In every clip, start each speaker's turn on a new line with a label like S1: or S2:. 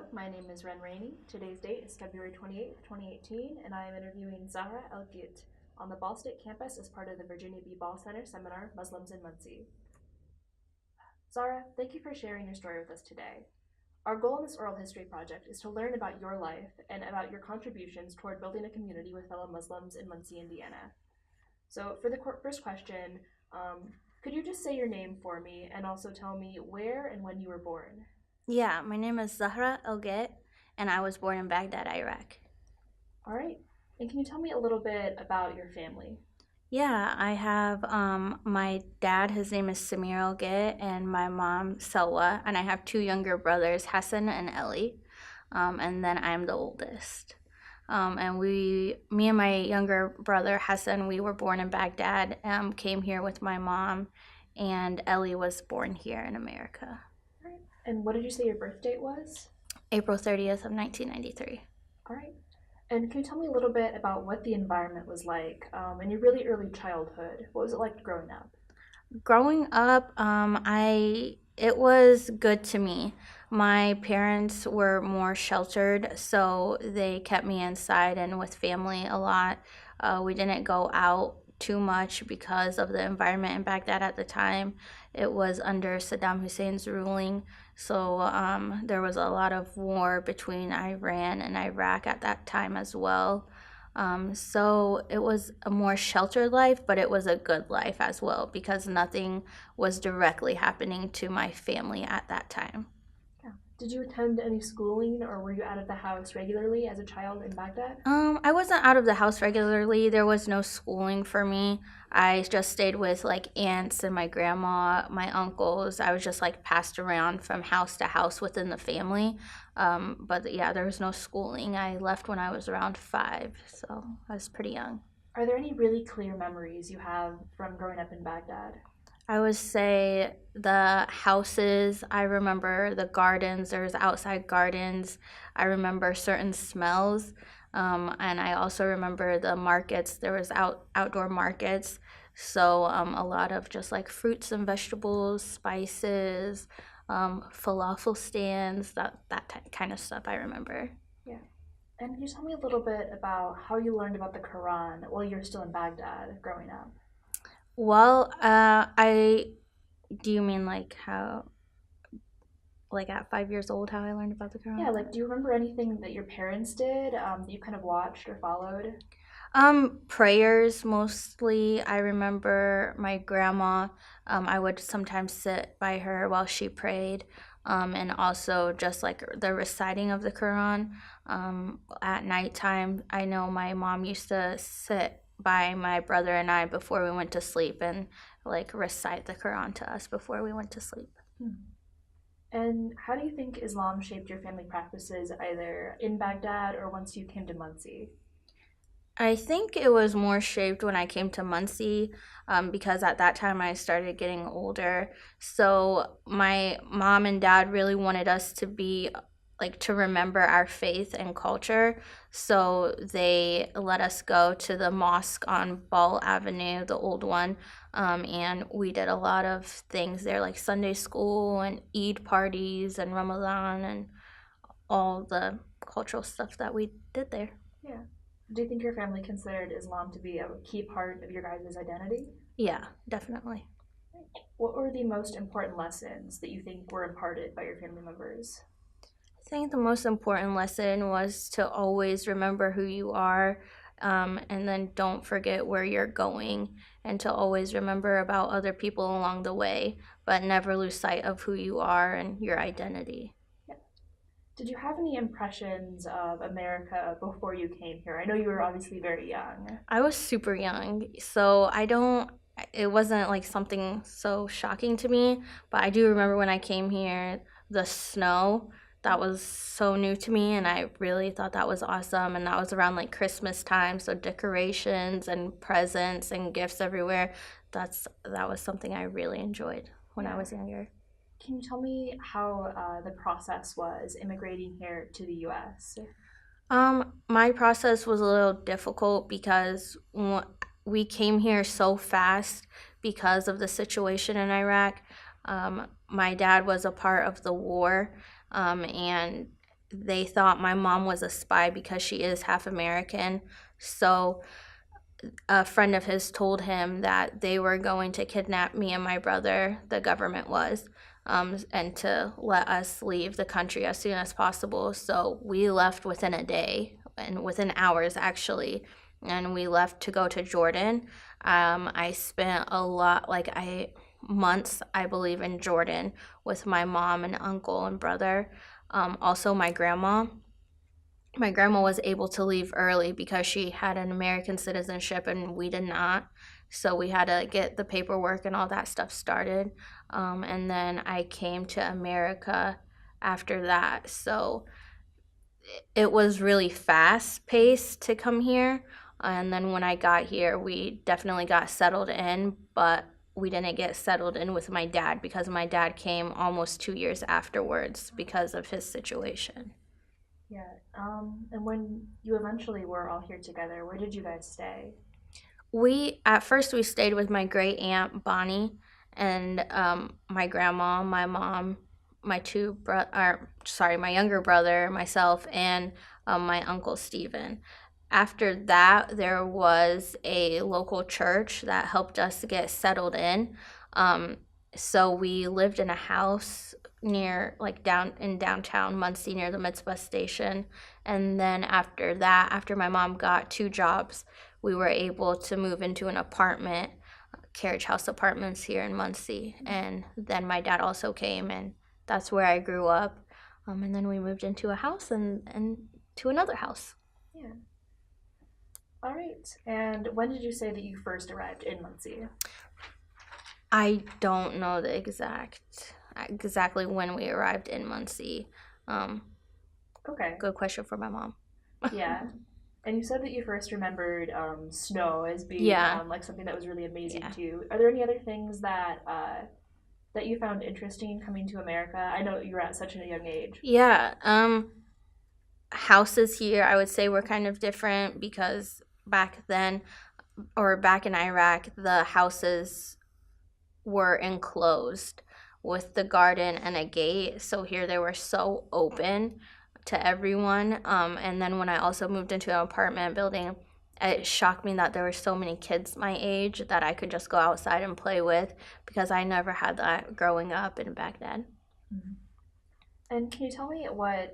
S1: Hello, my name is Ren Rainey. Today's date is February 28th, 2018, and I am interviewing Zahra El-Ghit on the Ball State campus as part of the Virginia B. Ball Center seminar, Muslims in Muncie. Zahra, thank you for sharing your story with us today. Our goal in this oral history project is to learn about your life and about your contributions toward building a community with fellow Muslims in Muncie, Indiana. So for the first question, could you just say your name for me and also tell me where and when you were born?
S2: Yeah, my name is Zahra El-Ghit, and I was born in Baghdad, Iraq.
S1: All right. And can you tell me a little bit about your family?
S2: Yeah, I have my dad, his name is Samir El-Ghit, and my mom, Selwa, and I have two younger brothers, Hassan and Eli, and then I'm the oldest. Me and my younger brother, Hassan, we were born in Baghdad, came here with my mom, and Eli was born here in America.
S1: All right. And what did you say your birth date was?
S2: April 30th of 1993.
S1: All right. And can you tell me a little bit about what the environment was like in your really early childhood? What was it like growing up?
S2: Growing up, it was good to me. My parents were more sheltered, so they kept me inside and with family a lot. We didn't go out too much because of the environment in Baghdad at the time. It was under Saddam Hussein's ruling, so there was a lot of war between Iran and Iraq at that time as well. So it was a more sheltered life, but it was a good life as well because nothing was directly happening to my family at that time.
S1: Yeah. Did you attend any schooling or were you out of the house regularly as a child in Baghdad?
S2: I wasn't out of the house regularly. There was no schooling for me. I just stayed with like aunts and my grandma, my uncles. I was just like passed around from house to house within the family. But yeah, there was no schooling. I left when I was around 5, so I was pretty young.
S1: Are there any really clear memories you have from growing up in Baghdad?
S2: I would say the houses. I remember the gardens. There's outside gardens. I remember certain smells. And I also remember the markets. There was outdoor markets. So a lot of just like fruits and vegetables, spices, falafel stands, kind of stuff I remember.
S1: Yeah. And can you tell me a little bit about how you learned about the Quran while you were still in Baghdad growing up?
S2: Well, do you mean like how, like at 5 years old, how I learned about the Quran?
S1: Yeah, like do you remember anything that your parents did that you kind of watched or followed?
S2: Prayers mostly. I remember my grandma, I would sometimes sit by her while she prayed. And also just like the reciting of the Quran. At nighttime, I know my mom used to sit by my brother and I before we went to sleep and like recite the Quran to us before we went to sleep.
S1: Hmm. And how do you think Islam shaped your family practices either in Baghdad or once you came to Muncie?
S2: I think it was more shaped when I came to Muncie because at that time I started getting older. So my mom and dad really wanted us to be like to remember our faith and culture. So they let us go to the mosque on Ball Avenue, the old one. And we did a lot of things there, like Sunday school and Eid parties and Ramadan and all the cultural stuff that we did there.
S1: Yeah. Do you think your family considered Islam to be a key part of your guys' identity?
S2: Yeah, definitely.
S1: What were the most important lessons that you think were imparted by your family members?
S2: I think the most important lesson was to always remember who you are, and then don't forget where you're going, and to always remember about other people along the way, but never lose sight of who you are and your identity.
S1: Yeah. Did you have any impressions of America before you came here? I know you were obviously very young.
S2: I was super young, it wasn't like something so shocking to me, but I do remember when I came here, the snow, that was so new to me, and I really thought that was awesome. And that was around like Christmas time, so decorations and presents and gifts everywhere. That was something I really enjoyed when I was younger.
S1: Can you tell me how the process was immigrating here to the US?
S2: My process was a little difficult because we came here so fast because of the situation in Iraq. My dad was a part of the war, and they thought my mom was a spy because she is half American. So a friend of his told him that they were going to kidnap me and my brother, the government was, and to let us leave the country as soon as possible. So we left within a day, and within hours actually, and we left to go to Jordan. I spent months, I believe, in Jordan with my mom and uncle and brother. Also my grandma. My grandma was able to leave early because she had an American citizenship and we did not. So we had to get the paperwork and all that stuff started. And then I came to America after that. So it was really fast paced to come here. And then when I got here, we definitely got settled in, but we didn't get settled in with my dad because my dad came almost 2 years afterwards because of his situation.
S1: Yeah. And when you eventually were all here together, where did you guys stay?
S2: At first we stayed with my great aunt Bonnie and my grandma, my mom, my my younger brother, myself, and my uncle Stephen. After that, there was a local church that helped us get settled in. So we lived in a house near downtown Muncie near the Mitzvah station. And then after that, after my mom got 2 jobs, we were able to move into an apartment, carriage house apartments here in Muncie. And then my dad also came, and that's where I grew up. And then we moved into a house and to another house.
S1: Yeah. All right. And when did you say that you first arrived in Muncie?
S2: I don't know the exactly when we arrived in Muncie.
S1: Okay.
S2: Good question for my mom.
S1: Yeah. And you said that you first remembered snow as being like something that was really amazing to you. Are there any other things that that you found interesting coming to America? I know you were at such a young age.
S2: Yeah. Houses here, I would say, were kind of different because back then, or back in Iraq, the houses were enclosed with the garden and a gate. So here they were so open to everyone. And then when I also moved into an apartment building, it shocked me that there were so many kids my age that I could just go outside and play with because I never had that growing up in Baghdad.
S1: Mm-hmm. And can you tell me what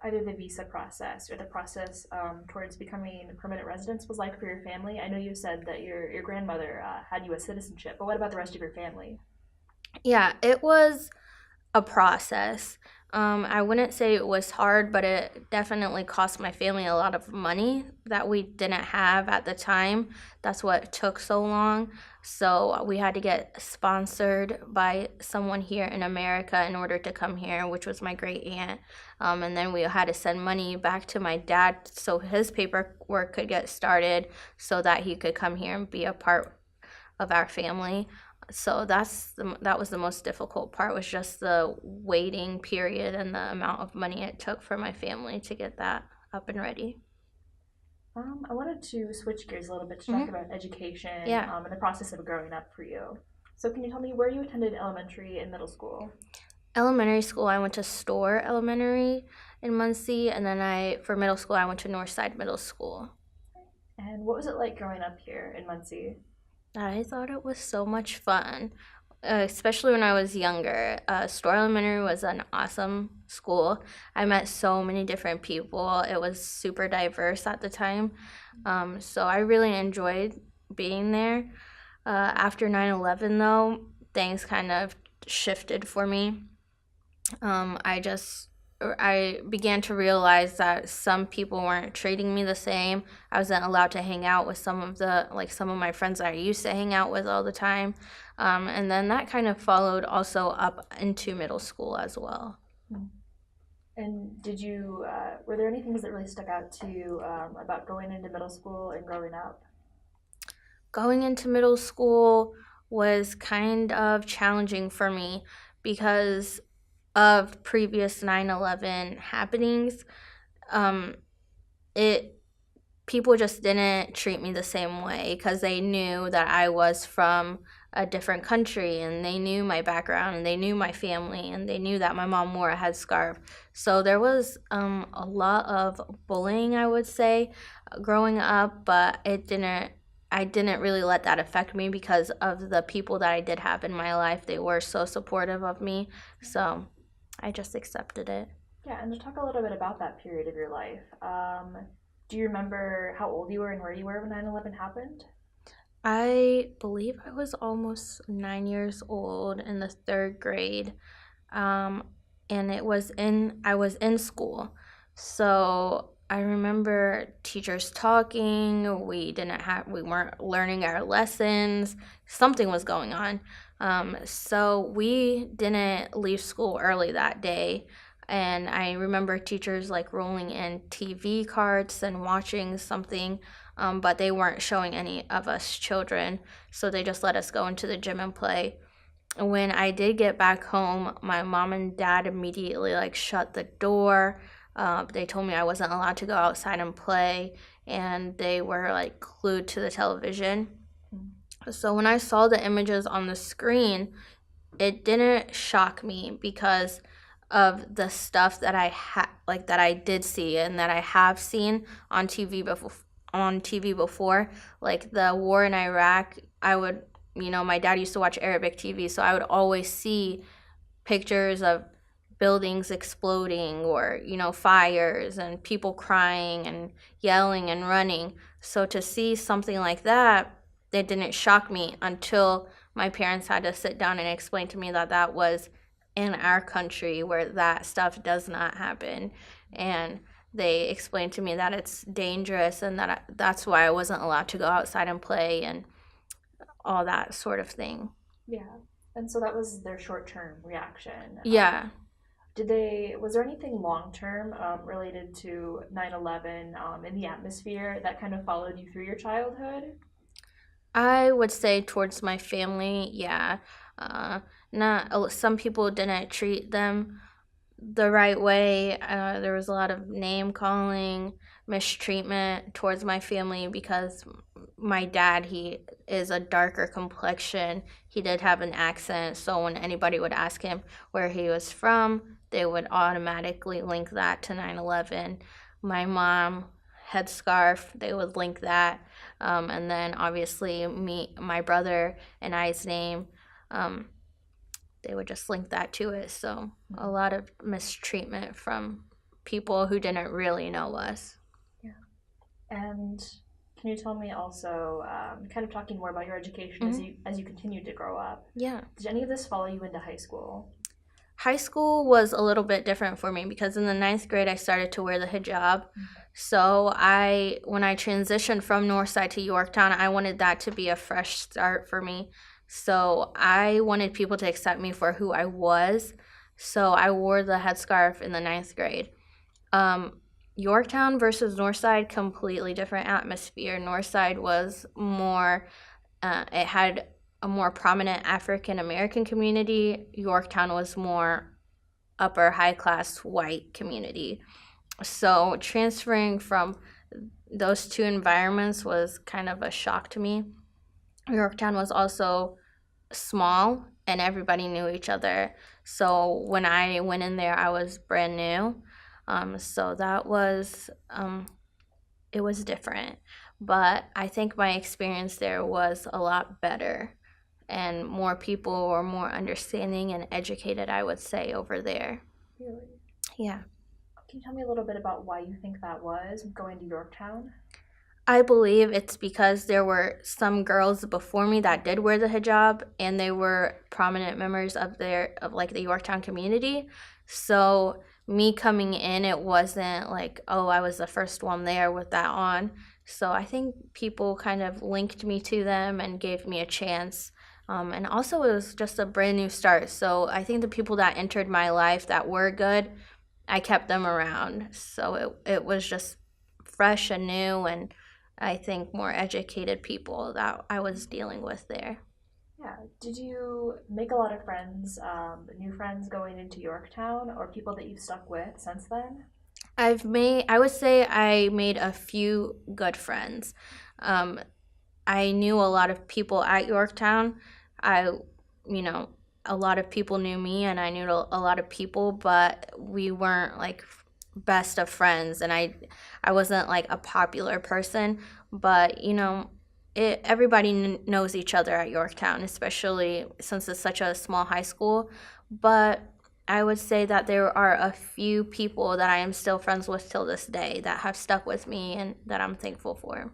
S1: either the visa process or the process towards becoming permanent residents was like for your family? I know you said that your grandmother had U.S. citizenship, but what about the rest of your family?
S2: Yeah, it was a process. I wouldn't say it was hard, but it definitely cost my family a lot of money that we didn't have at the time. That's what took so long. So we had to get sponsored by someone here in America in order to come here, which was my great aunt. And then we had to send money back to my dad so his paperwork could get started so that he could come here and be a part of our family. So that was the most difficult part, was just the waiting period and the amount of money it took for my family to get that up and ready.
S1: I wanted to switch gears a little bit to talk about education and the process of growing up for you. So can you tell me where you attended elementary and middle school?
S2: Elementary school, I went to Store Elementary in Muncie, and then for middle school, I went to Northside Middle School.
S1: And what was it like growing up here in Muncie?
S2: I thought it was so much fun, especially when I was younger. Store Elementary was an awesome school. I met so many different people. It was super diverse at the time. So I really enjoyed being there. After 9/11, though, things kind of shifted for me. I began to realize that some people weren't treating me the same. I wasn't allowed to hang out with some of my friends that I used to hang out with all the time. And then that kind of followed also up into middle school as well.
S1: And were there any things that really stuck out to you about going into middle school and growing up?
S2: Going into middle school was kind of challenging for me because of previous 9/11 happenings. People just didn't treat me the same way because they knew that I was from a different country, and they knew my background and they knew my family and they knew that my mom wore a headscarf. So there was a lot of bullying, I would say, growing up, but I didn't really let that affect me because of the people that I did have in my life. They were so supportive of me, so I just accepted it.
S1: Yeah, and to talk a little bit about that period of your life, do you remember how old you were and where you were when 9/11 happened?
S2: I believe I was almost 9 years old in the third grade, um, and I was in school. So I remember teachers talking. We weren't learning our lessons. Something was going on. So we didn't leave school early that day. And I remember teachers like rolling in TV cards and watching something, but they weren't showing any of us children. So they just let us go into the gym and play. When I did get back home, my mom and dad immediately like shut the door. They told me I wasn't allowed to go outside and play, and they were like glued to the television. So when I saw the images on the screen, it didn't shock me because of the stuff that that I did see and that I have seen on TV before, like the war in Iraq. My dad used to watch Arabic TV, so I would always see pictures of buildings exploding or, fires and people crying and yelling and running. So to see something like that, it didn't shock me until my parents had to sit down and explain to me that that was in our country where that stuff does not happen. And they explained to me that it's dangerous and that's why I wasn't allowed to go outside and play and all that sort of thing.
S1: Yeah. And so that was their short-term reaction.
S2: Yeah.
S1: Was there anything long-term related to 9/11 in the atmosphere that kind of followed you through your childhood?
S2: I would say towards my family, yeah. Not some people didn't treat them the right way. There was a lot of name calling, mistreatment towards my family because my dad, he is a darker complexion. He did have an accent, so when anybody would ask him where he was from, they would automatically link that to 9/11. My mom, headscarf, they would link that. And then obviously my brother and I's name, they would just link that to it. So a lot of mistreatment from people who didn't really know us.
S1: Yeah. And can you tell me also, kind of talking more about your education as you continued to grow up?
S2: Yeah.
S1: Did any of this follow you into high school?
S2: High school was a little bit different for me because in the ninth grade I started to wear the hijab. So when I transitioned from Northside to Yorktown, I wanted that to be a fresh start for me. So I wanted people to accept me for who I was. So I wore the headscarf in the ninth grade. Yorktown versus Northside, completely different atmosphere. Northside was more, it had a more prominent African American community. Yorktown was more upper high class white community. So transferring from those two environments was kind of a shock to me. Yorktown was also small and everybody knew each other. So when I went in there, I was brand new. So that was, it was different. But I think my experience there was a lot better and more people were more understanding and educated, I would say, over there.
S1: Really?
S2: Yeah.
S1: Can you tell me a little bit about why you think that was, going to Yorktown?
S2: I believe it's because there were some girls before me that did wear the hijab and they were prominent members of the Yorktown community. So me coming in, it wasn't like, oh, I was the first one there with that on. So I think people kind of linked me to them and gave me a chance. And also it was just a brand new start. So I think the people that entered my life that were good, I kept them around. So it was just fresh and new, and I think more educated people that I was dealing with there.
S1: Yeah. Did you make a lot of friends, new friends going into Yorktown, or people that you've stuck with since then?
S2: I would say I made a few good friends. I knew a lot of people at Yorktown, I, you know, a lot of people knew me and I knew a lot of people, but we weren't like best of friends, and I wasn't like a popular person, but everybody knows each other at Yorktown, especially since it's such a small high school. But I would say that there are a few people that I am still friends with till this day that have stuck with me and that I'm thankful for.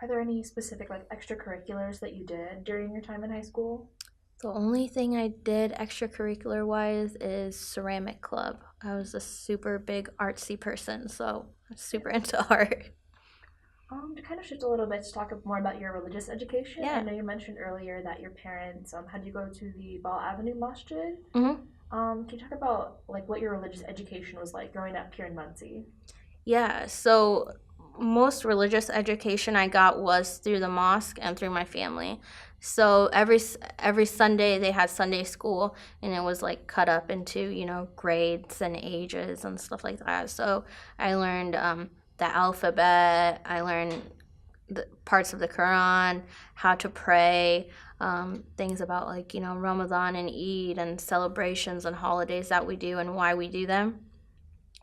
S1: Are there any specific like extracurriculars that you did during your time in high school?
S2: The only thing I did extracurricular wise is ceramic club. I was a super big artsy person, so I'm super into art.
S1: To kind of shift a little bit to talk more about your religious education.
S2: Yeah.
S1: I know you mentioned earlier that your parents had you go to the Ball Avenue Masjid.
S2: Mm-hmm.
S1: Can you talk about like what your religious education was like growing up here in Muncie?
S2: Yeah, so most religious education I got was through the mosque and through my family. So every Sunday they had Sunday school, and it was like cut up into grades and ages and stuff like that. So I learned the alphabet. I learned the parts of the Quran, how to pray, things about like Ramadan and Eid and celebrations and holidays that we do and why we do them.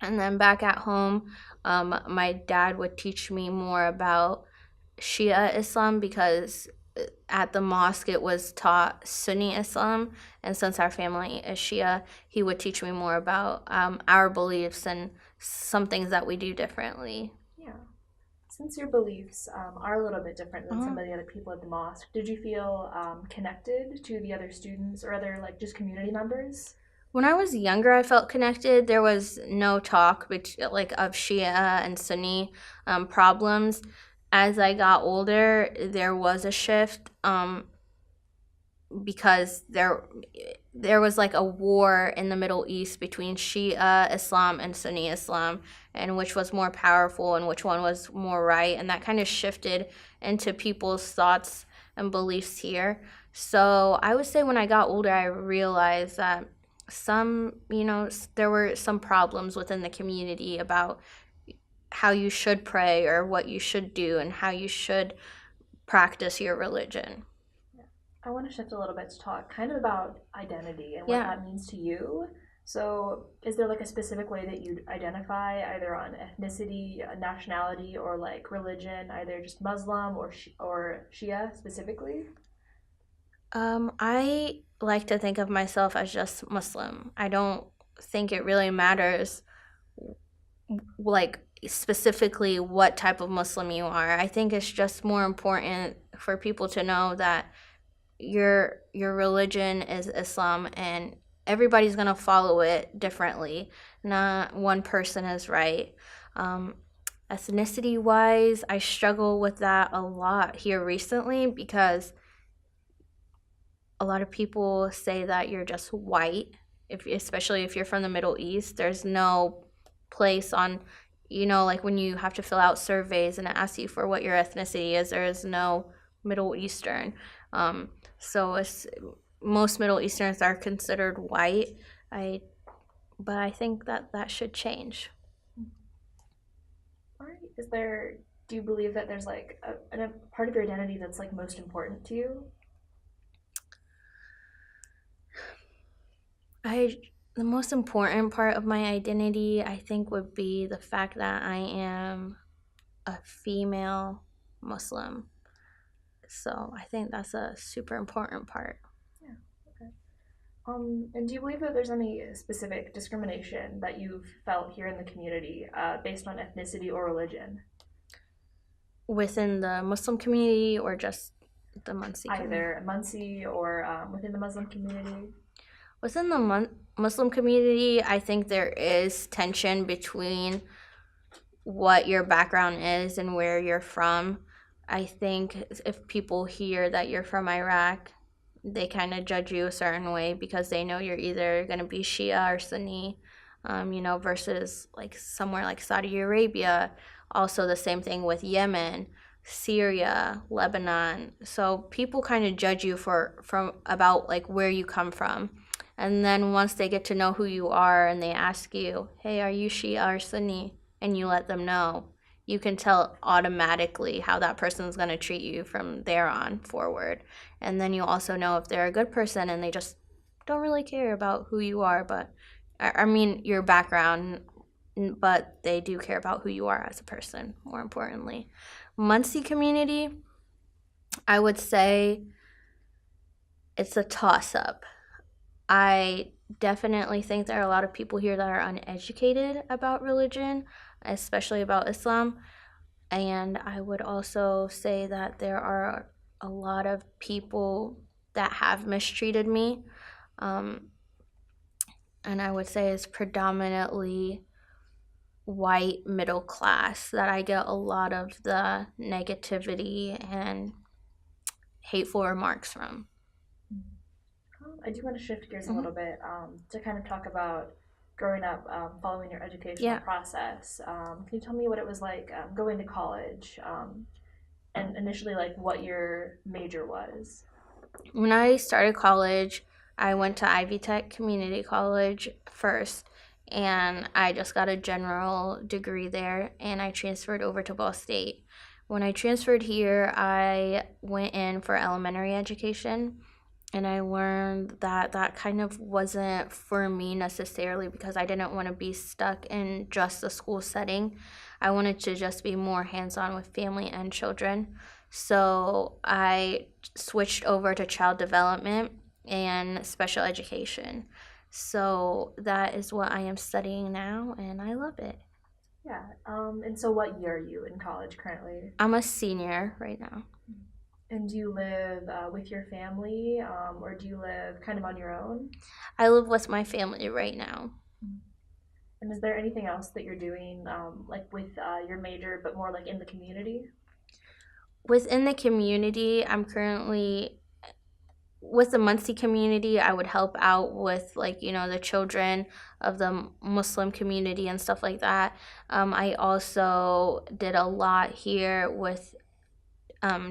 S2: And then back at home, my dad would teach me more about Shia Islam, because at the mosque it was taught Sunni Islam. And since our family is Shia, he would teach me more about our beliefs and some things that we do differently.
S1: Yeah. Since your beliefs are a little bit different than some of the other people at the mosque, did you feel connected to the other students or other like just community members?
S2: When I was younger, I felt connected. There was no talk of Shia and Sunni problems. As I got older, there was a shift because there was like a war in the Middle East between Shia Islam and Sunni Islam, and which was more powerful and which one was more right, and that kind of shifted into people's thoughts and beliefs here. So I would say when I got older, I realized that there were some problems within the community about how you should pray or what you should do and how you should practice your religion.
S1: I want to shift a little bit to talk kind of about identity and what that means to you. So, is there like a specific way that you identify, either on ethnicity, nationality, or like religion, either just Muslim or Shia specifically?
S2: I like to think of myself as just Muslim. I don't think it really matters, like specifically what type of Muslim you are. I think it's just more important for people to know that your religion is Islam, and everybody's gonna follow it differently. Not one person is right. Ethnicity wise, I struggle with that a lot here recently, because a lot of people say that you're just white, especially if you're from the Middle East. There's no place on, like when you have to fill out surveys and it asks you for what your ethnicity is, there is no Middle Eastern. So most Middle Easterns are considered white. But I think that should change.
S1: All right. Do you believe that there's like a part of your identity that's like most important to you?
S2: The most important part of my identity, I think, would be the fact that I am a female Muslim. So I think that's a super important part.
S1: Yeah. Okay. And do you believe that there's any specific discrimination that you've felt here in the community based on ethnicity or religion?
S2: Within the Muslim community or just the Muncie community?
S1: Either Muncie or within the Muslim community?
S2: Within the Muslim community, I think there is tension between what your background is and where you're from. I think if people hear that you're from Iraq, they kind of judge you a certain way because they know you're either going to be Shia or Sunni, versus like somewhere like Saudi Arabia. Also the same thing with Yemen, Syria, Lebanon. So people kind of judge you from about like where you come from. And then once they get to know who you are and they ask you, hey, are you Shia or Sunni? And you let them know, you can tell automatically how that person is going to treat you from there on forward. And then you also know if they're a good person and they just don't really care about who you are, but I mean your background, but they do care about who you are as a person, more importantly. Muncie community, I would say it's a toss-up. I definitely think there are a lot of people here that are uneducated about religion, especially about Islam. And I would also say that there are a lot of people that have mistreated me. And I would say it's predominantly white middle class that I get a lot of the negativity and hateful remarks from.
S1: I do want to shift gears a little bit to kind of talk about growing up, following your educational process. Can you tell me what it was like going to college and initially like what your major was?
S2: When I started college, I went to Ivy Tech Community College first, and I just got a general degree there, and I transferred over to Ball State. When I transferred here, I went in for elementary education, and I learned that that kind of wasn't for me necessarily because I didn't want to be stuck in just the school setting. I wanted to just be more hands-on with family and children. So I switched over to child development and special education. So that is what I am studying now, and I love it.
S1: Yeah. And so what year are you in college currently?
S2: I'm a senior right now.
S1: And do you live with your family or do you live kind of on your own?
S2: I live with my family right now.
S1: And is there anything else that you're doing like with your major but more like in the community?
S2: Within the community, I'm currently with the Muncie community. I would help out with like, you know, the children of the Muslim community and stuff like that. I also did a lot here with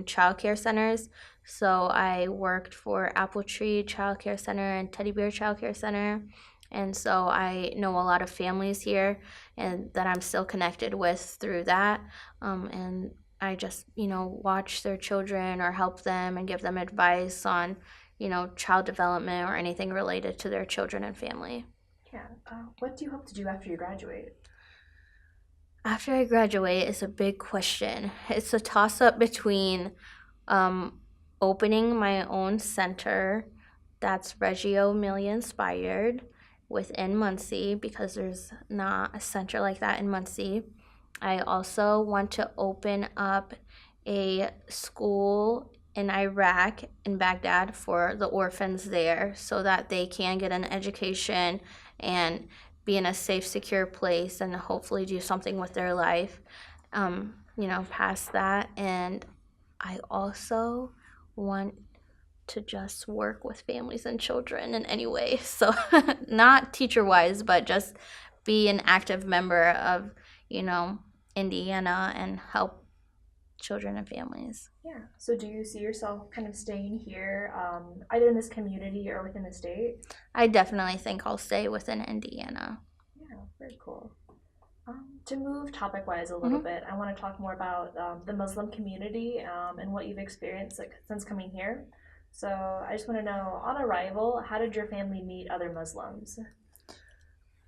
S2: child care centers. So I worked for Apple Tree Child Care Center and Teddy Bear Child Care Center. And so I know a lot of families here and that I'm still connected with through that. And I just, you know, watch their children or help them and give them advice on, you know, child development or anything related to their children and family.
S1: Yeah. What do you hope to do after you graduate?
S2: After I graduate is a big question. It's a toss-up between opening my own center that's Reggio Emilia inspired within Muncie because there's not a center like that in Muncie. I also want to open up a school in Iraq, in Baghdad, for the orphans there so that they can get an education and be in a safe, secure place and hopefully do something with their life, you know, past that. And I also want to just work with families and children in any way. So not teacher-wise, but just be an active member of, you know, Indiana and help children and families.
S1: Yeah. So do you see yourself kind of staying here, either in this community or within the state?
S2: I definitely think I'll stay within Indiana.
S1: Yeah, very cool. To move topic-wise a little bit, I want to talk more about the Muslim community and what you've experienced since coming here. So I just want to know, on arrival, how did your family meet other Muslims?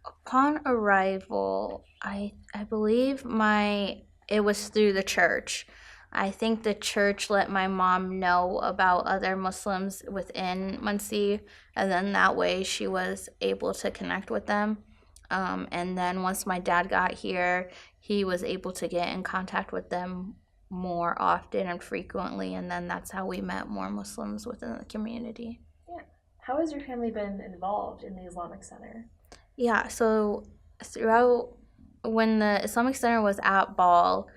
S2: Upon arrival, I believe it was through the church. I think the church let my mom know about other Muslims within Muncie, and then that way she was able to connect with them. And then once my dad got here, he was able to get in contact with them more often and frequently, and then that's how we met more Muslims within the community.
S1: Yeah. How has your family been involved in the Islamic Center?
S2: Yeah, so throughout when the Islamic Center was at Ball,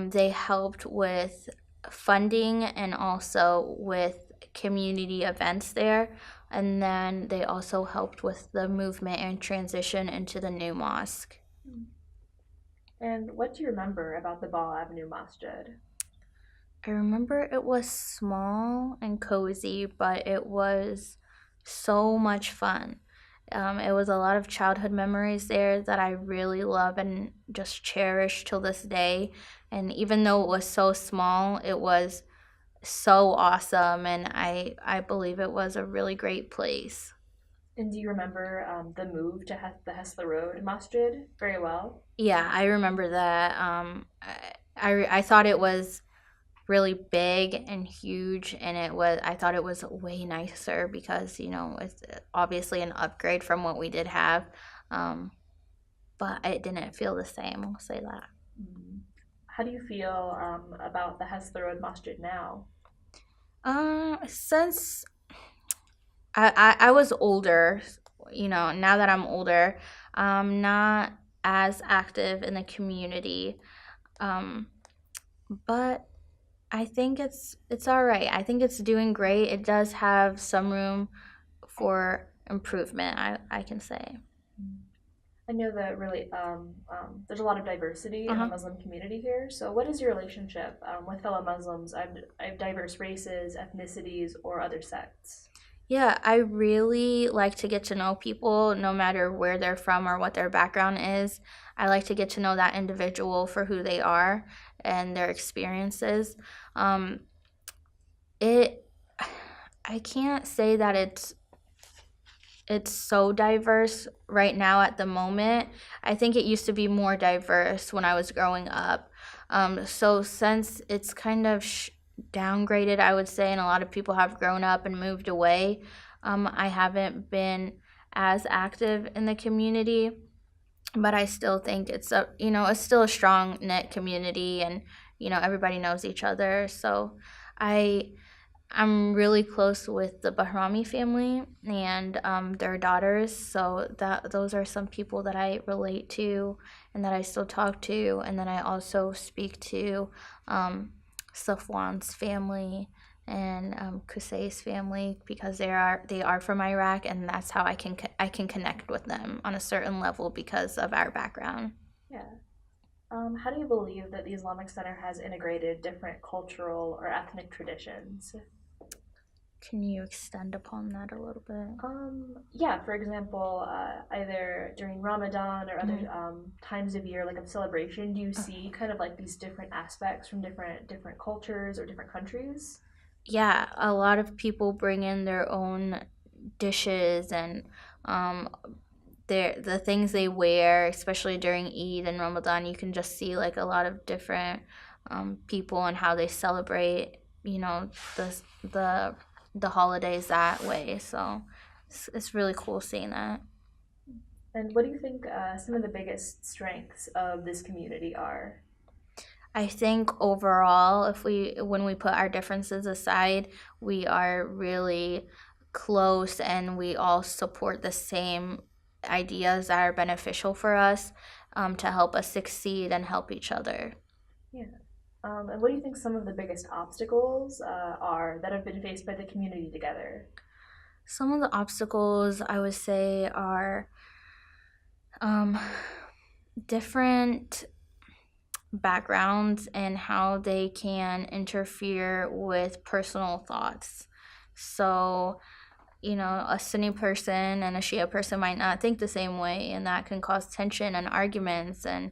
S2: they helped with funding and also with community events there. And then they also helped with the movement and transition into the new mosque.
S1: And what do you remember about the Ball Avenue Masjid?
S2: I remember it was small and cozy, but it was so much fun. It was a lot of childhood memories there that I really love and just cherish till this day. And even though it was so small, it was so awesome, and I believe it was a really great place.
S1: And do you remember the move to the Hesla Road Masjid very well?
S2: Yeah, I remember that. I thought it was really big and huge, and I thought it was way nicer because it's obviously an upgrade from what we did have, but it didn't feel the same. I'll say that.
S1: Mm. How do you feel about the Hesla Road Masjid now?
S2: Since I was older, now that I'm older, I'm not as active in the community, um, but I think it's all right. I think it's doing great. It does have some room for improvement, I can say.
S1: I know that really there's a lot of diversity in the
S2: Uh-huh.
S1: Muslim community here. So, what is your relationship with fellow Muslims of diverse races, ethnicities, or other sects?
S2: Yeah, I really like to get to know people no matter where they're from or what their background is. I like to get to know that individual for who they are and their experiences. Um, it I can't say that it's so diverse right now at the moment. I think it used to be more diverse when I was growing up. So since it's kind of downgraded, I would say, and a lot of people have grown up and moved away, I haven't been as active in the community, but I still think it's still a strong knit community, and everybody knows each other. So I I'm really close with the Bahrami family and their daughters, so that those are some people that I relate to and that I still talk to, and then I also speak to um, Safwan's family and Qusay's family because they are from Iraq, and that's how I can connect with them on a certain level because of our background.
S1: Yeah. How do you believe that the Islamic Center has integrated different cultural or ethnic traditions?
S2: Can you extend upon that a little bit?
S1: Yeah, for example, either during Ramadan or other
S2: Mhm.
S1: times of year, like of celebration, do you see kind of like these different aspects from different cultures or different countries?
S2: Yeah, a lot of people bring in their own dishes and um the things they wear, especially during Eid and Ramadan. You can just see like a lot of different people and how they celebrate, the the the holidays that way. So it's really cool seeing that.
S1: And what do you think some of the biggest strengths of this community are?
S2: I think overall, if we when we put our differences aside, we are really close and we all support the same ideas that are beneficial for us, to help us succeed and help each other.
S1: Yeah. And what do you think some of the biggest obstacles are that have been faced by the community together?
S2: Some of the obstacles I would say are um, different backgrounds and how they can interfere with personal thoughts. So, a Sunni person and a Shia person might not think the same way, and that can cause tension and arguments. And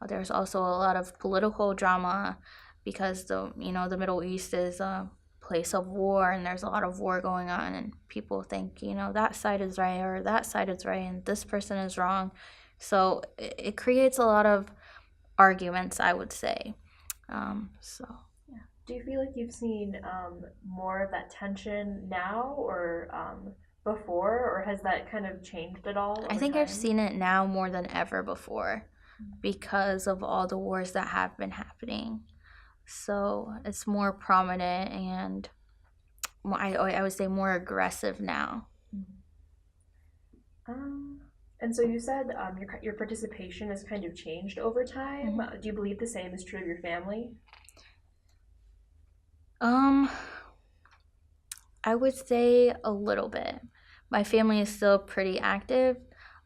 S2: there's also a lot of political drama because the Middle East is a place of war, and there's a lot of war going on, and people think that side is right or that side is right, and this person is wrong. So it creates a lot of arguments, I would say. So
S1: Yeah. Do you feel like you've seen more of that tension now or before, or has that kind of changed at all
S2: I
S1: over
S2: think I've
S1: time?
S2: seen it now more than ever before because of all the wars that have been happening. So it's more prominent and I would say more aggressive now.
S1: Um, and so you said your participation has kind of changed over time.
S2: Mhm.
S1: Do you believe the same is true of your family?
S2: Um, I would say a little bit. My family is still pretty active,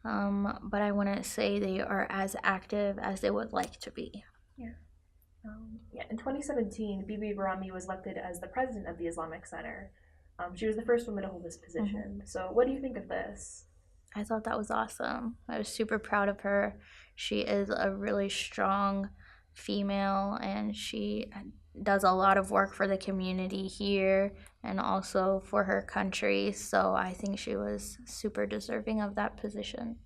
S2: but I wouldn't say they are as active as they would like to be.
S1: Yeah. Yeah. In 2017, Bibi Barami was elected as the president of the Islamic Center. She was the first woman to hold this
S2: Mhm.
S1: position. So, what do you think of this?
S2: I thought that was awesome. I was super proud of her. She is a really strong female, and she does a lot of work for the community here and also for her country. So I think she was super deserving of that position.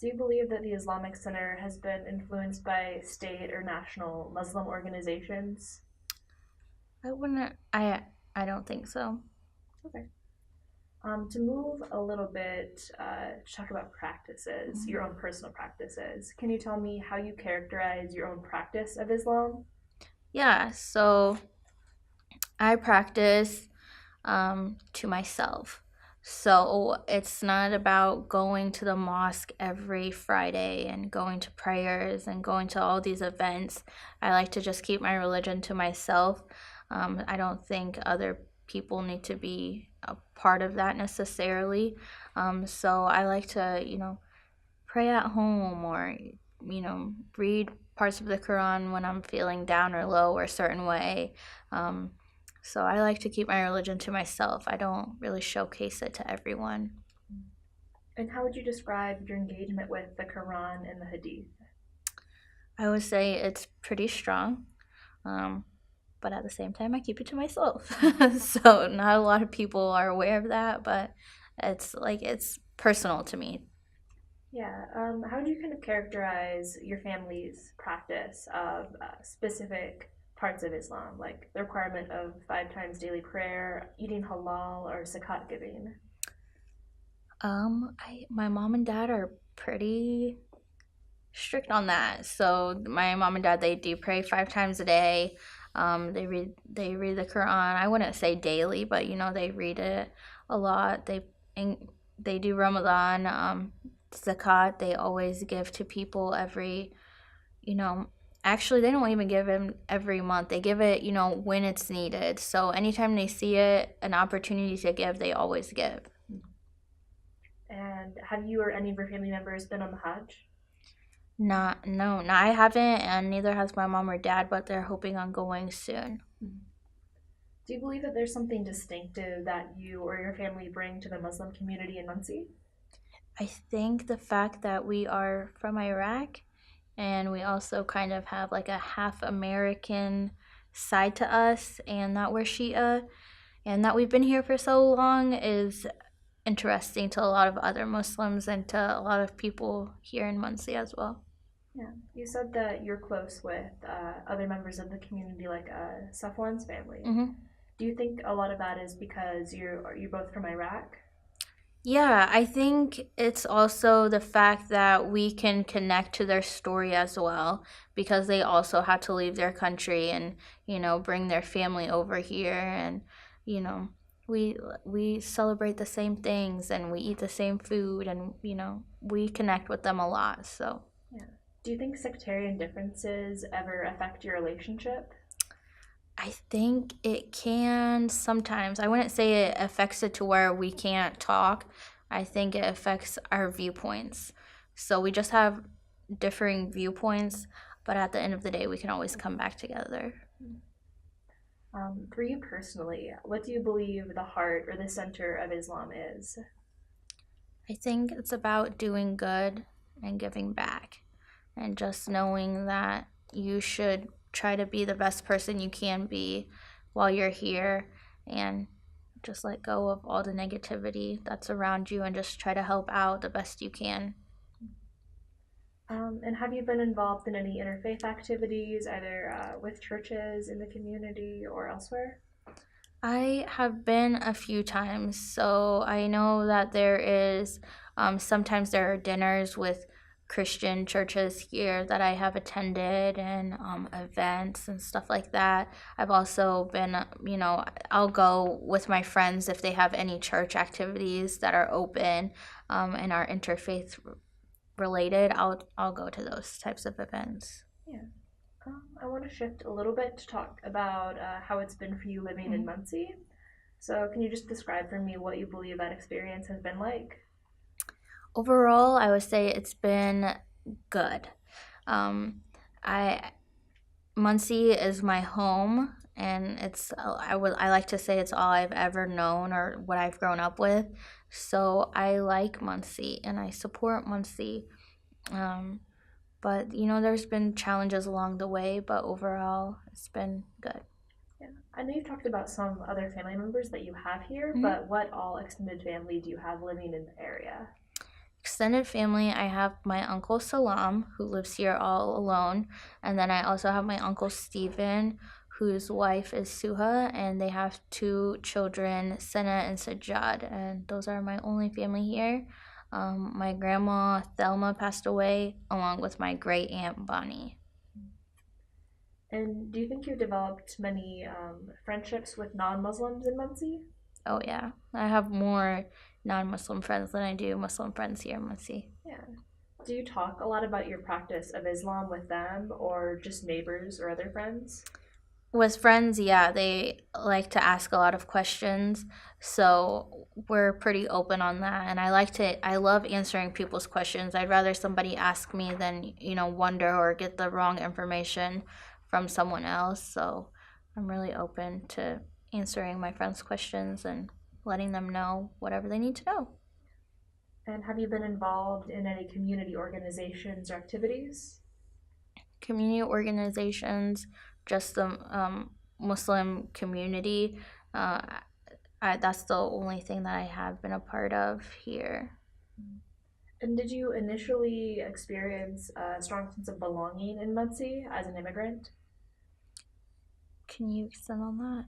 S1: Do you believe that the Islamic Center has been influenced by state or national Muslim organizations?
S2: I wouldn't. I don't think so.
S1: Okay. To move a little bit, to talk about practices, your own personal practices. Can you tell me how you characterize your own practice of Islam?
S2: Yeah, so I practice to myself. So it's not about going to the mosque every Friday and going to prayers and going to all these events. I like to just keep my religion to myself. I don't think other people need to be a part of that necessarily. So I like to, pray at home or, read parts of the Quran when I'm feeling down or low or a certain way. So I like to keep my religion to myself. I don't really showcase it to everyone.
S1: And how would you describe your engagement with the Quran and the Hadith?
S2: I would say it's pretty strong, but at the same time, I keep it to myself. So not a lot of people are aware of that, but it's personal to me.
S1: Yeah, how would you kind of characterize your family's practice of specific parts of Islam, like the requirement of 5 times daily prayer, eating halal, or zakat giving?
S2: My mom and dad are pretty strict on that. So my mom and dad, they do pray 5 times a day. They read the Quran. I wouldn't say daily, but they read it a lot. They do Ramadan, zakat. They always give to people every, you know. Actually, they don't even give them every month. They give it, when it's needed. So anytime they see it, an opportunity to give, they always give.
S1: And have you or any of your family members been on the Hajj?
S2: No, I haven't, and neither has my mom or dad, but they're hoping on going soon.
S1: Do you believe that there's something distinctive that you or your family bring to the Muslim community in Muncie?
S2: I think the fact that we are from Iraq and we also kind of have like a half American side to us, and that we're Shia, and that we've been here for so long is interesting to a lot of other Muslims and to a lot of people here in Muncie as well.
S1: Yeah, you said that you're close with other members of the community, like Safwan's family.
S2: hmm
S1: Do you think a lot of that is because you're both from Iraq?
S2: Yeah, I think it's also the fact that we can connect to their story as well because they also had to leave their country and, bring their family over here and, you know, we celebrate the same things and we eat the same food and, we connect with them a lot. So,
S1: Yeah. Do you think sectarian differences ever affect your relationship?
S2: I think it can sometimes. I wouldn't say it affects it to where we can't talk. I think it affects our viewpoints. So we just have differing viewpoints, but at the end of the day, we can always come back together.
S1: For you personally, what do you believe the heart or the center of Islam is?
S2: I think it's about doing good and giving back, and just knowing that you should try to be the best person you can be while you're here and just let go of all the negativity that's around you and just try to help out the best you can.
S1: And have you been involved in any interfaith activities, either with churches in the community or elsewhere?
S2: I have been a few times, so I know that there is sometimes there are dinners with Christian churches here that I have attended and events and stuff like that. I've also been, I'll go with my friends if they have any church activities that are open and are interfaith related. I'll go to those types of events.
S1: Yeah. I want to shift a little bit to talk about how it's been for you living in Muncie. So, can you just describe for me what you believe that experience has been like?
S2: Overall, I would say it's been good. I Muncie is my home, and I like to say it's all I've ever known or what I've grown up with. So I like Muncie and I support Muncie. But there's been challenges along the way, but overall it's been good.
S1: Yeah. I know you've talked about some other family members that you have here,
S2: Mhm.
S1: but what all extended family do you have living in the area?
S2: Extended family, I have my uncle Salam, who lives here all alone, and then I also have my uncle Stephen, whose wife is Suha, and they have two children, Sena and Sajjad, and those are my only family here. My grandma Thelma passed away, along with my great aunt Bonnie.
S1: And do you think you've developed many friendships with non-Muslims in Muncie?
S2: Oh yeah, I have more non-Muslim friends than I do Muslim friends here in Muncie.
S1: Yeah. Do you talk a lot about your practice of Islam with them or just neighbors or other friends?
S2: With friends, yeah, they like to ask a lot of questions, so we're pretty open on that. And I love answering people's questions. I'd rather somebody ask me than, wonder or get the wrong information from someone else. So I'm really open to answering my friends' questions and letting them know whatever they need to know.
S1: And have you been involved in any community organizations or activities?
S2: Community organizations, just the Muslim community. That's the only thing that I have been a part of here.
S1: And did you initially experience a strong sense of belonging in Muncie as an immigrant?
S2: Can you extend on that?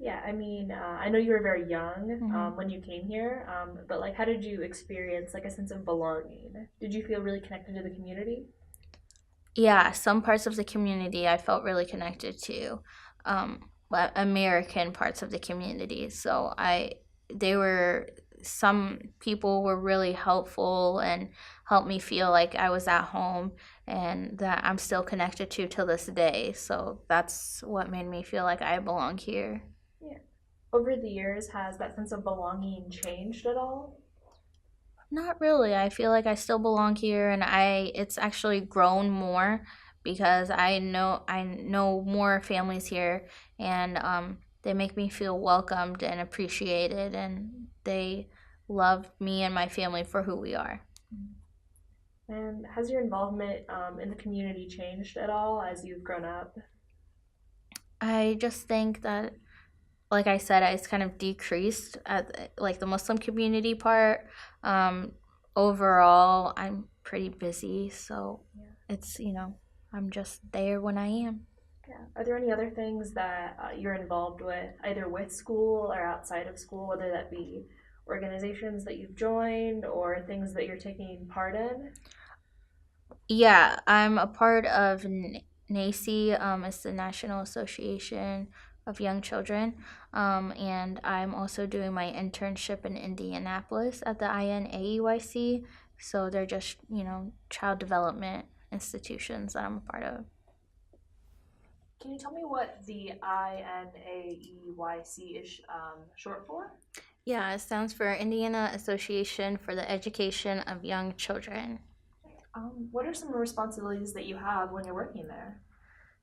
S1: Yeah, I mean, I know you were very young
S2: Mhm.
S1: when you came here, but like, how did you experience like a sense of belonging? Did you feel really connected to the community?
S2: Yeah, some parts of the community I felt really connected to, American parts of the community. So some people were really helpful and helped me feel like I was at home and that I'm still connected to till this day. So that's what made me feel like I belong here.
S1: Yeah. Over the years, has that sense of belonging changed at all?
S2: Not really. I feel like I still belong here and it's actually grown more because I know more families here and they make me feel welcomed and appreciated and they love me and my family for who we are.
S1: And has your involvement in the community changed at all as you've grown up?
S2: I just think that, like I said, it's kind of decreased at like the Muslim community part. Um, Overall, I'm pretty busy, so
S1: Yeah.
S2: it's I'm just there when I am.
S1: Yeah. Are there any other things that you're involved with, either with school or outside of school, whether that be organizations that you've joined or things that you're taking part in?
S2: Yeah, I'm a part of NACI. It's the National Association of Young Children, and I'm also doing my internship in Indianapolis at the INAEYC. So they're just child development institutions that I'm a part of.
S1: Can you tell me what the INAEYC is short for?
S2: Yeah, it stands for Indiana Association for the Education of Young Children.
S1: What are some responsibilities that you have when you're working there?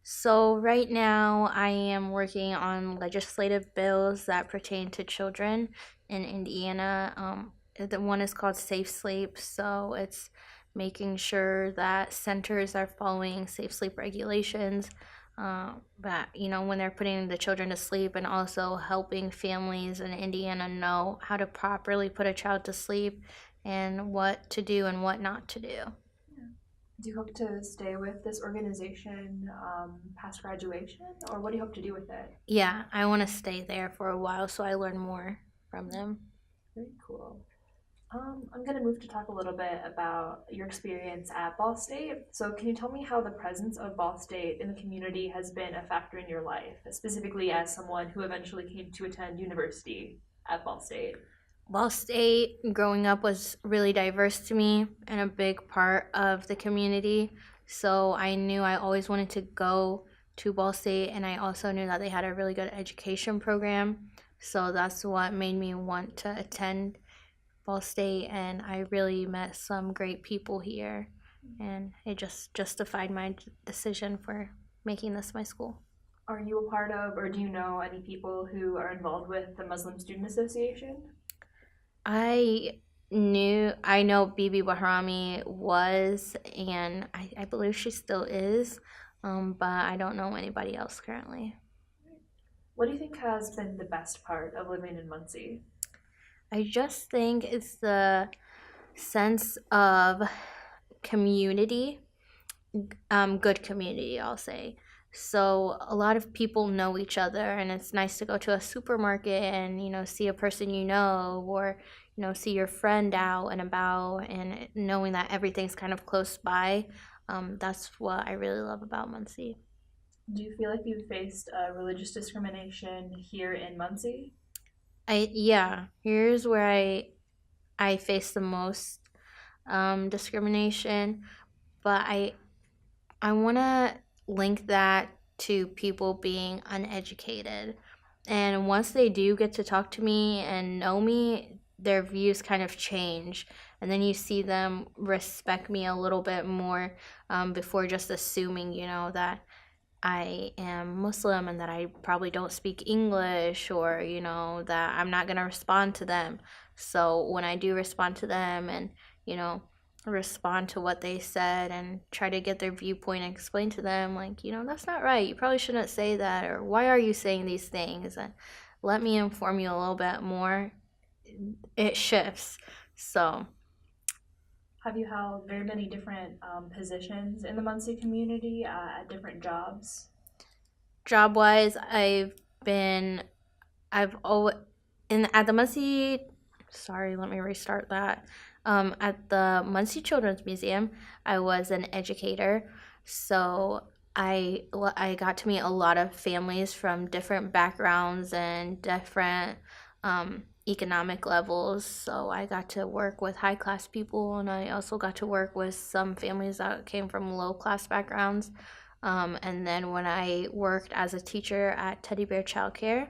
S2: So, right now, I am working on legislative bills that pertain to children in Indiana. The one is called Safe Sleep. So, it's making sure that centers are following safe sleep regulations, that, when they're putting the children to sleep, and also helping families in Indiana know how to properly put a child to sleep and what to do and what not to do.
S1: Do you hope to stay with this organization past graduation, or what do you hope to do with it?
S2: Yeah, I want to stay there for a while so I learn more from them.
S1: Very cool. I'm going to move to talk a little bit about your experience at Ball State. So, can you tell me how the presence of Ball State in the community has been a factor in your life, specifically as someone who eventually came to attend university at Ball State?
S2: Ball State growing up was really diverse to me and a big part of the community. So I knew I always wanted to go to Ball State, and I also knew that they had a really good education program. So that's what made me want to attend Ball State, and I really met some great people here, and it just justified my decision for making this my school.
S1: Are you a part of, or do you know any people who are involved with the Muslim Student Association?
S2: I I know Bibi Bahrami was, and I believe she still is, but I don't know anybody else currently.
S1: What do you think has been the best part of living in Muncie?
S2: I just think it's the sense of community, good community, I'll say. So a lot of people know each other, and it's nice to go to a supermarket and see a person or see your friend out and about, and knowing that everything's kind of close by. That's what I really love about Muncie.
S1: Do you feel like you've faced religious discrimination here in Muncie?
S2: Yeah, here's where I face the most discrimination, but I want to link that to people being uneducated. And once they do get to talk to me and know me, their views kind of change. And then you see them respect me a little bit more, before just assuming, that I am Muslim and that I probably don't speak English, or, that I'm not going to respond to them. So when I do respond to them and, you know, respond to what they said and try to get their viewpoint and explain to them, like, that's not right. You probably shouldn't say that. Or why are you saying these things? And let me inform you a little bit more. It shifts. So
S1: Have you held very many different positions in the Muncie community at different jobs?
S2: job wise, I've always in at the Muncie. Sorry, let me restart that. At the Muncie Children's Museum, I was an educator, so I got to meet a lot of families from different backgrounds and different economic levels. So I got to work with high class people, and I also got to work with some families that came from low class backgrounds. And then when I worked as a teacher at Teddy Bear Childcare,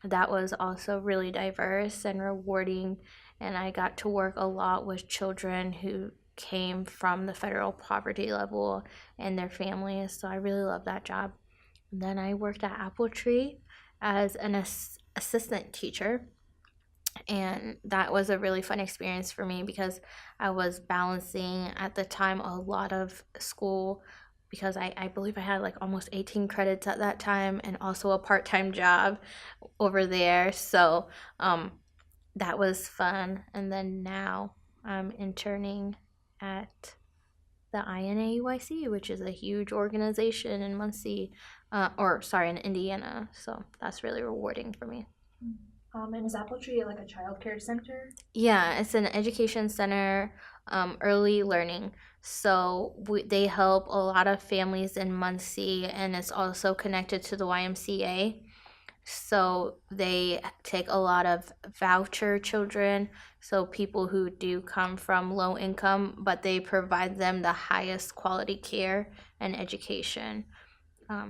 S2: that was also really diverse and rewarding. And I got to work a lot with children who came from the federal poverty level and their families. So I really love that job. And then I worked at Apple Tree as an assistant teacher. And that was a really fun experience for me because I was balancing at the time a lot of school, because I believe I had like almost 18 credits at that time, and also a part time job over there. So that was fun. And then now I'm interning at the INAUYC, which is a huge organization in Muncie, in Indiana. So that's really rewarding for me.
S1: And is Apple Tree like a childcare center?
S2: Yeah, it's an education center, early learning. So they help a lot of families in Muncie, and it's also connected to the YMCA. So they take a lot of voucher children, so people who do come from low income, but they provide them the highest quality care and education.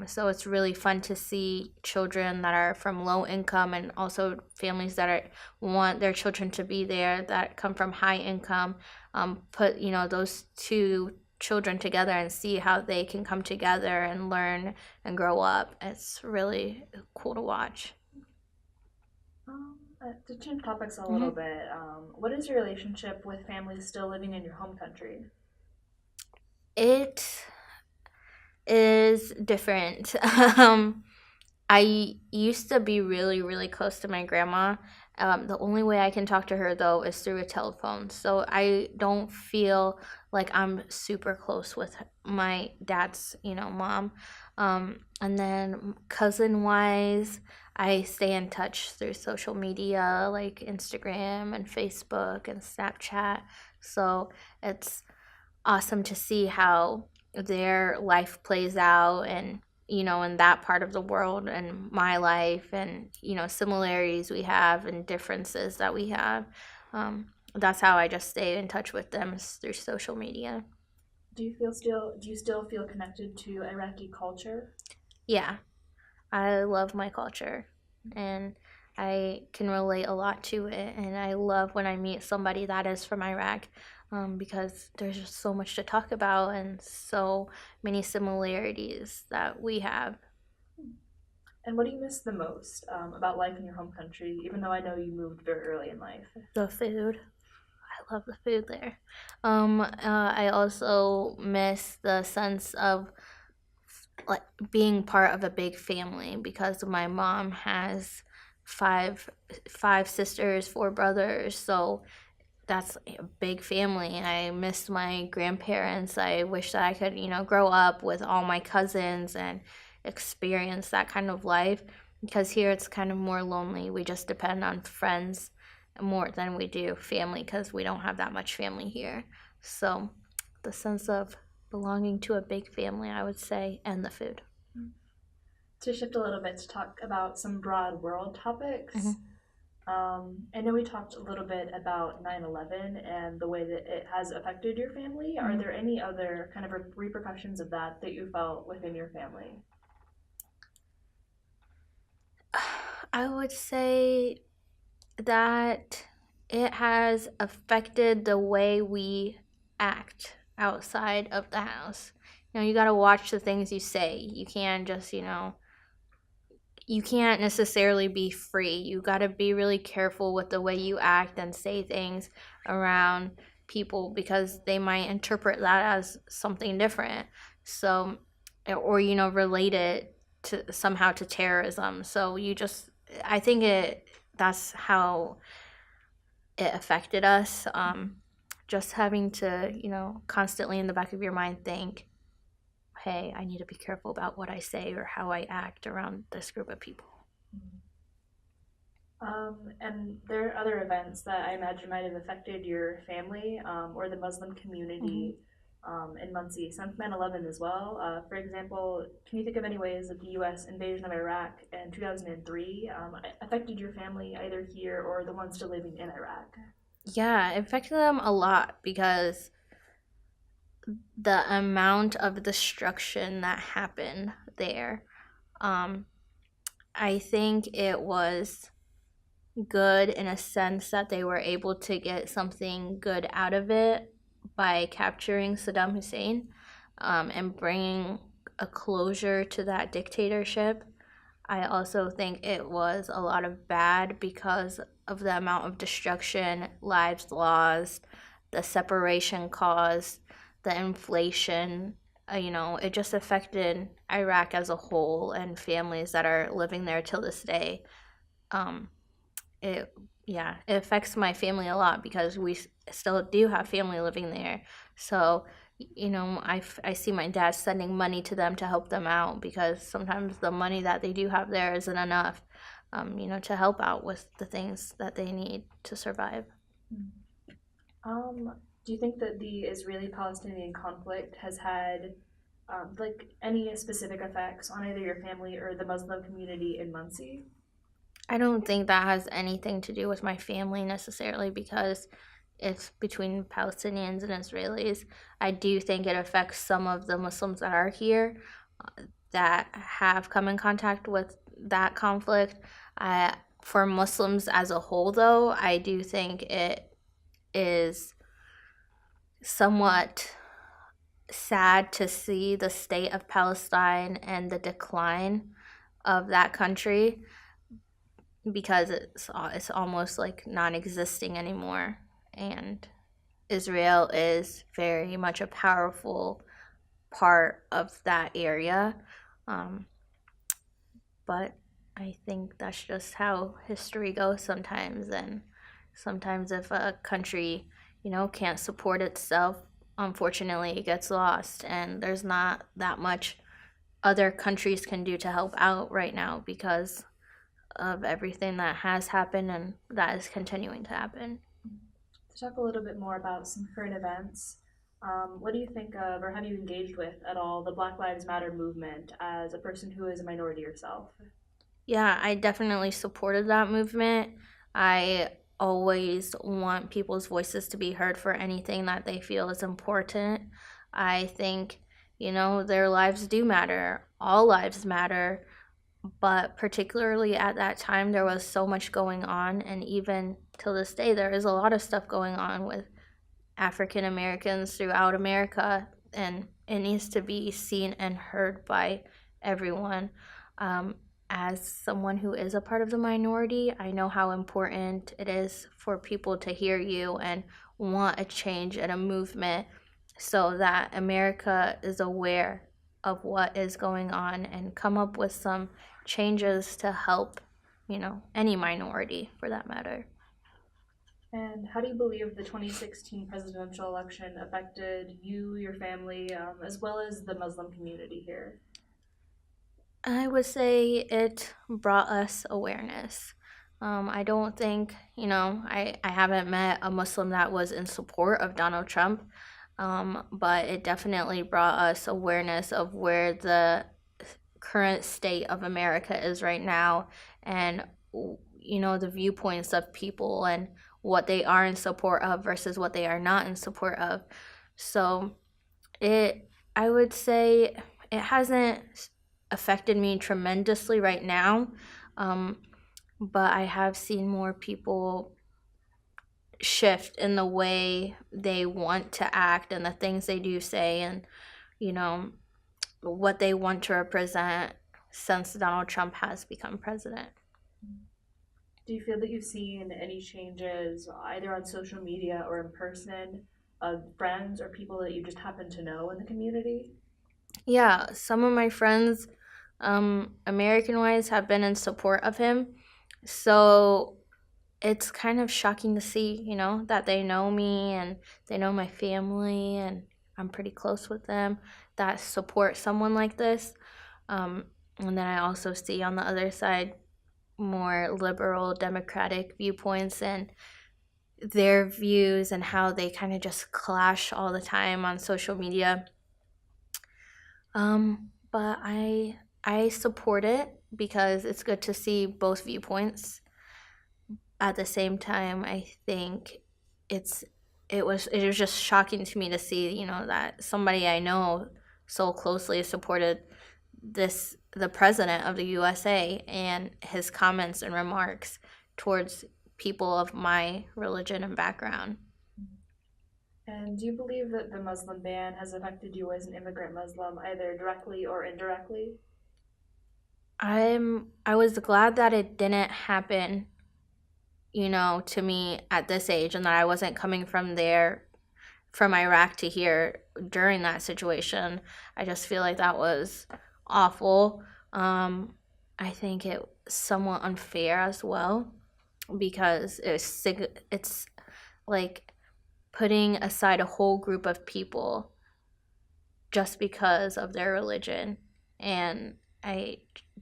S2: So it's really fun to see children that are from low income, and also families that want their children to be there that come from high income. Put those two children together and see how they can come together and learn and grow up. It's really cool to watch.
S1: To change topics a little
S2: Mm-hmm.
S1: bit, what is your relationship with families still living in your home country?
S2: It is different. I used to be really, really close to my grandma. The only way I can talk to her, though, is through a telephone. So I don't feel like I'm super close with my dad's, mom. And then cousin wise, I stay in touch through social media like Instagram and Facebook and Snapchat. So it's awesome to see how their life plays out, and in that part of the world and my life, and similarities we have and differences that we have. That's how I just stay in touch with them, is through social media.
S1: Do you still feel connected to Iraqi culture?
S2: Yeah, I love my culture, and I can relate a lot to it. And I love when I meet somebody that is from Iraq, because there's just so much to talk about and so many similarities that we have.
S1: And what do you miss the most about life in your home country, even though I know you moved very early in life?
S2: The food. I love the food there. I also miss the sense of like being part of a big family because my mom has five sisters, four brothers, so that's a big family. I miss my grandparents. I wish that I could, grow up with all my cousins and experience that kind of life because here it's kind of more lonely. We just depend on friends more than we do family because we don't have that much family here. So the sense of belonging to a big family, I would say, and the food.
S1: To shift a little bit to talk about some broad world topics,
S2: Mhm.
S1: I know we talked a little bit about 9/11 and the way that it has affected your family. Are there any other kind of repercussions of that you felt within your family?
S2: I would say that it has affected the way we act outside of the house. You got to watch the things you say. You can't just, you can't necessarily be free. You got to be really careful with the way you act and say things around people because they might interpret that as something different. So, or, relate it to somehow to terrorism. So I think that's how it affected us. Just having to, constantly in the back of your mind think, hey, I need to be careful about what I say or how I act around this group of people.
S1: And there are other events that I imagine might have affected your family or the Muslim community in Muncie since 9/11 as well. For example, can you think of any ways that the U.S. invasion of Iraq in 2003 affected your family either here or the ones still living in Iraq?
S2: Yeah, it affected them a lot because the amount of destruction that happened there. I think it was good in a sense that they were able to get something good out of it by capturing Saddam Hussein and bringing a closure to that dictatorship. I also think it was a lot of bad because of the amount of destruction, lives lost, the separation caused, the inflation. It just affected Iraq as a whole and families that are living there till this day. Um, it it affects my family a lot because we still do have family living there. So I see my dad sending money to them to help them out because sometimes the money that they do have there isn't enough to help out with the things that they need to survive.
S1: Do you think that the Israeli-Palestinian conflict has had like any specific effects on either your family or the Muslim community in Muncie?
S2: I don't think that has anything to do with my family necessarily because it's between Palestinians and Israelis. I do think it affects some of the Muslims that are here that have come in contact with that conflict. For Muslims as a whole, though, I do think it is somewhat sad to see the state of Palestine and the decline of that country because it's almost like non-existing anymore, and Israel is very much a powerful part of that area. Um, but I think that's just how history goes sometimes, and sometimes if a country can't support itself, unfortunately it gets lost, and there's not that much other countries can do to help out right now because of everything that has happened and that is continuing to happen.
S1: To talk a little bit more about some current events, what do you think of or have you engaged with at all the Black Lives Matter movement as a person who is a minority yourself?
S2: Yeah, I definitely supported that movement. I always want people's voices to be heard for anything that they feel is important. I think, their lives do matter. All lives matter. But particularly at that time, there was so much going on. And even till this day, there is a lot of stuff going on with African Americans throughout America. And it needs to be seen and heard by everyone. as someone who is a part of the minority, I know how important it is for people to hear you and want a change and a movement so that America is aware of what is going on and come up with some changes to help, any minority for that matter.
S1: And how do you believe the 2016 presidential election affected you, your family, as well as the Muslim community here?
S2: I would say it brought us awareness. I don't think, I haven't met a Muslim that was in support of Donald Trump, but it definitely brought us awareness of where the current state of America is right now and, the viewpoints of people and what they are in support of versus what they are not in support of. So I would say it hasn't affected me tremendously right now, but I have seen more people shift in the way they want to act and the things they do say and, what they want to represent since Donald Trump has become president.
S1: Do you feel that you've seen any changes either on social media or in person of friends or people that you just happen to know in the community?
S2: Yeah, some of my friends, American wise, have been in support of him. So it's kind of shocking to see, that they know me and they know my family and I'm pretty close with them that support someone like this. And then I also see on the other side more liberal democratic viewpoints and their views and how they kind of just clash all the time on social media. But I support it because it's good to see both viewpoints. At the same time, I think it was just shocking to me to see, that somebody I know so closely supported the president of the USA and his comments and remarks towards people of my religion and background.
S1: And do you believe that the Muslim ban has affected you as an immigrant Muslim either directly or indirectly?
S2: I was glad that it didn't happen, to me at this age and that I wasn't coming from Iraq to here during that situation. I just feel like that was awful. I think it was somewhat unfair as well because it's like putting aside a whole group of people just because of their religion. And I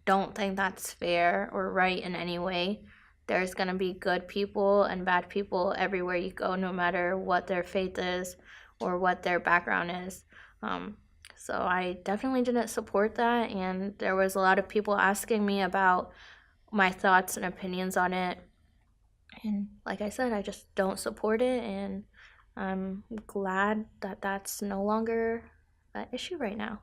S2: don't think that's fair or right in any way. There's going to be good people and bad people everywhere you go, no matter what their faith is or what their background is. So I definitely didn't support that. And there was a lot of people asking me about my thoughts and opinions on it. And like I said, I just don't support it. And I'm glad that that's no longer an issue right now.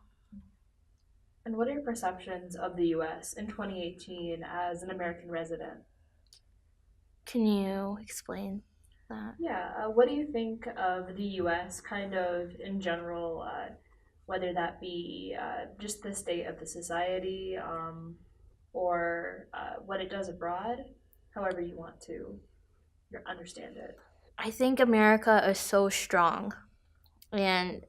S1: And what are your perceptions of the US in 2018 as an American resident?
S2: Can you explain that?
S1: Yeah, what do you think of the US kind of in general, whether that be just the state of the society or what it does abroad, however you want to understand it?
S2: I think America is so strong and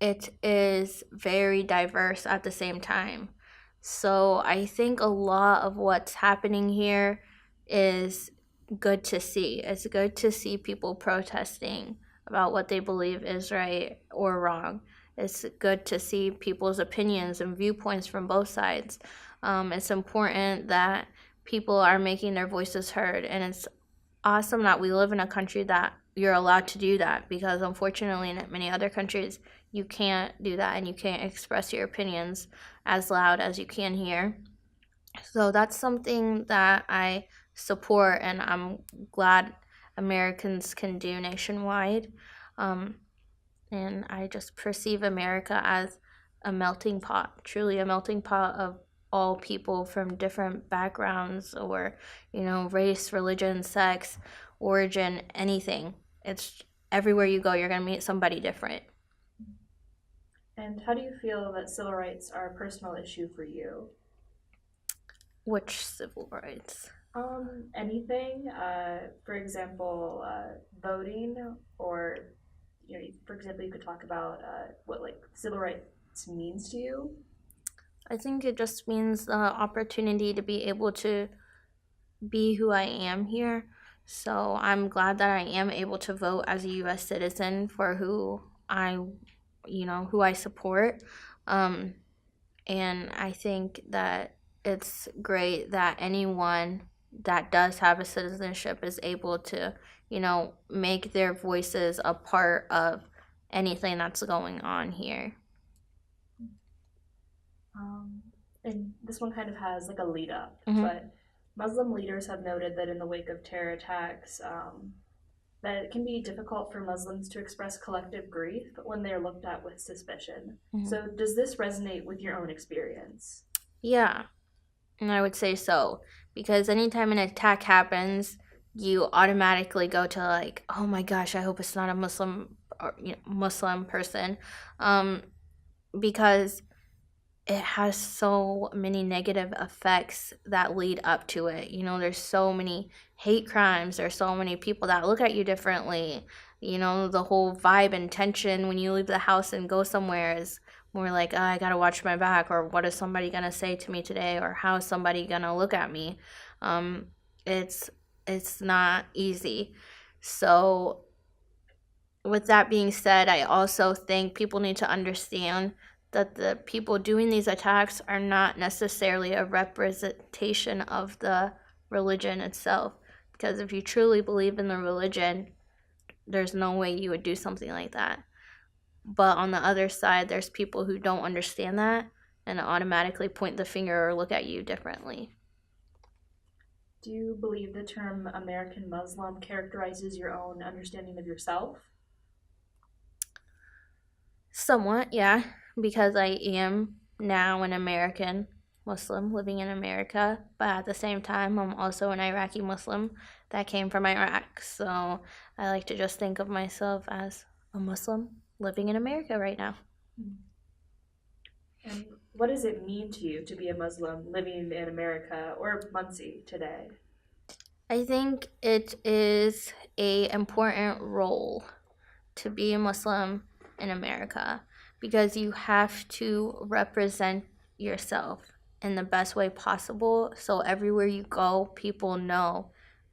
S2: it is very diverse at the same time. So I think a lot of what's happening here is good to see. It's good to see people protesting about what they believe is right or wrong. It's good to see people's opinions and viewpoints from both sides. It's important that people are making their voices heard, and it's awesome that we live in a country that you're allowed to do that, because unfortunately in many other countries you can't do that and you can't express your opinions as loud as you can here. So that's something that I support and I'm glad Americans can do nationwide. And I just perceive America as a melting pot, truly a melting pot of all people from different backgrounds or, race, religion, sex, origin, anything. It's everywhere you go, you're going to meet somebody different.
S1: And how do you feel that civil rights are a personal issue for you?
S2: Which civil rights?
S1: Anything. For example, voting, or for example, you could talk about what like civil rights means to you.
S2: I think it just means the opportunity to be able to be who I am here. So I'm glad that I am able to vote as a U.S. citizen for who I support. Um, and I think that it's great that anyone that does have a citizenship is able to, make their voices a part of anything that's going on here.
S1: And this one kind of has like a lead up,
S2: Mm-hmm.
S1: but Muslim leaders have noted that in the wake of terror attacks, that it can be difficult for Muslims to express collective grief when they're looked at with suspicion.
S2: Mm-hmm.
S1: So, does this resonate with your own experience?
S2: Yeah, and I would say so, because anytime an attack happens, you automatically go to like, oh my gosh, I hope it's not a Muslim person, because it has so many negative effects that lead up to it. There's so many hate crimes. There's so many people that look at you differently. The whole vibe and tension when you leave the house and go somewhere is more like, oh, I gotta watch my back, or what is somebody gonna say to me today, or how is somebody gonna look at me. It's not easy. So with that being said, I also think people need to understand that the people doing these attacks are not necessarily a representation of the religion itself. Because if you truly believe in the religion, there's no way you would do something like that. But on the other side, there's people who don't understand that and automatically point the finger or look at you differently.
S1: Do you believe the term American Muslim characterizes your own understanding of yourself?
S2: Somewhat, yeah, because I am now an American Muslim living in America, but at the same time, I'm also an Iraqi Muslim that came from Iraq. So I like to just think of myself as a Muslim living in America right now.
S1: And what does it mean to you to be a Muslim living in America or Muncie today?
S2: I think it is an important role to be a Muslim in America, because you have to represent yourself in the best way possible, so everywhere you go people know,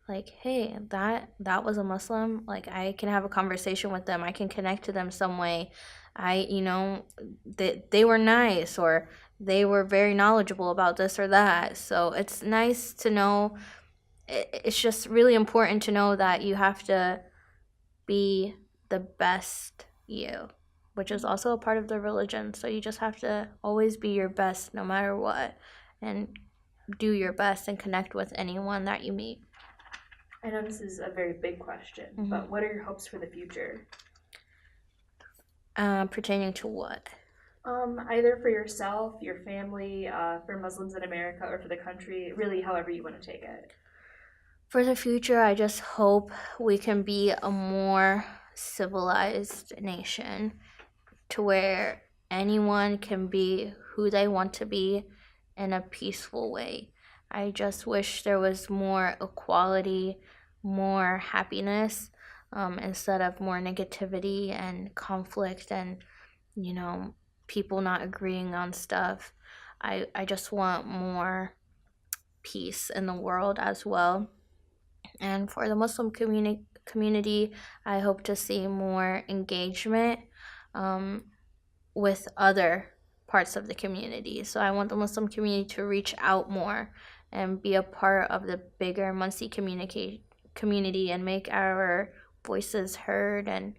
S2: like, hey, that was a Muslim. Like, I can have a conversation with them, I can connect to them some way. They were nice, or they were very knowledgeable about this or that. So it's nice to know. It's just really important to know that you have to be the best you, which is also a part of the religion. So you just have to always be your best no matter what, and do your best and connect with anyone that you meet.
S1: I know this is a very big question, but what are your hopes for the future?
S2: Pertaining to what?
S1: Either for yourself, your family, for Muslims in America, or for the country, really however you want to take it.
S2: For the future, I just hope we can be a more civilized nation, to where anyone can be who they want to be in a peaceful way. I just wish there was more equality, more happiness, instead of more negativity and conflict and, people not agreeing on stuff. I just want more peace in the world as well. And for the Muslim community, I hope to see more engagement with other parts of the community. So I want the Muslim community to reach out more and be a part of the bigger Muncie community and make our voices heard, and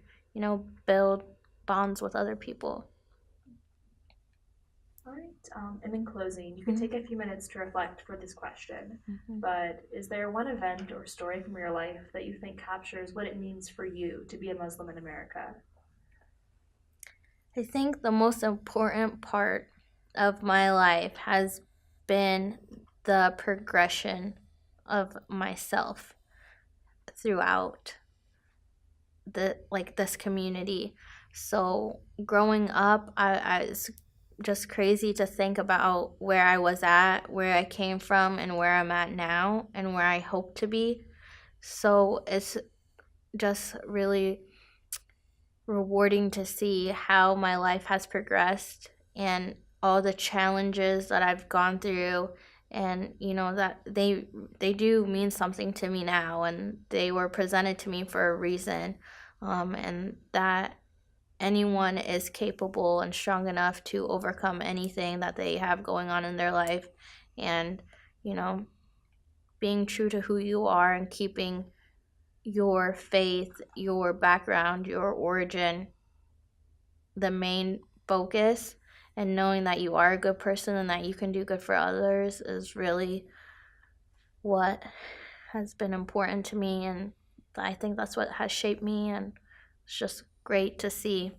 S2: build bonds with other people.
S1: All right. And in closing, you can take a few minutes to reflect for this question. But is there one event or story from your life that you think captures what it means for you to be a Muslim in America?
S2: I think the most important part of my life has been the progression of myself throughout this community. So growing up, I was just crazy to think about where I was at, where I came from, and where I'm at now, and where I hope to be. So it's just really rewarding to see how my life has progressed and all the challenges that I've gone through, and that they do mean something to me now, and they were presented to me for a reason, and that anyone is capable and strong enough to overcome anything that they have going on in their life, and you know being true to who you are and keeping your faith, your background, your origin the main focus, and knowing that you are a good person and that you can do good for others is really what has been important to me, and I think that's what has shaped me, and it's just great to see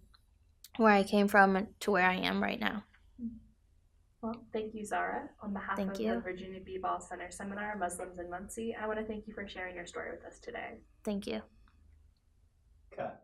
S2: where I came from to where I am right now.
S1: Well, thank you, Zahra. On behalf
S2: Thank
S1: of
S2: you.
S1: the Virginia B. Ball Center Seminar, Muslims in Muncie, I want to thank you for sharing your story with us today.
S2: Thank you.
S3: Cut.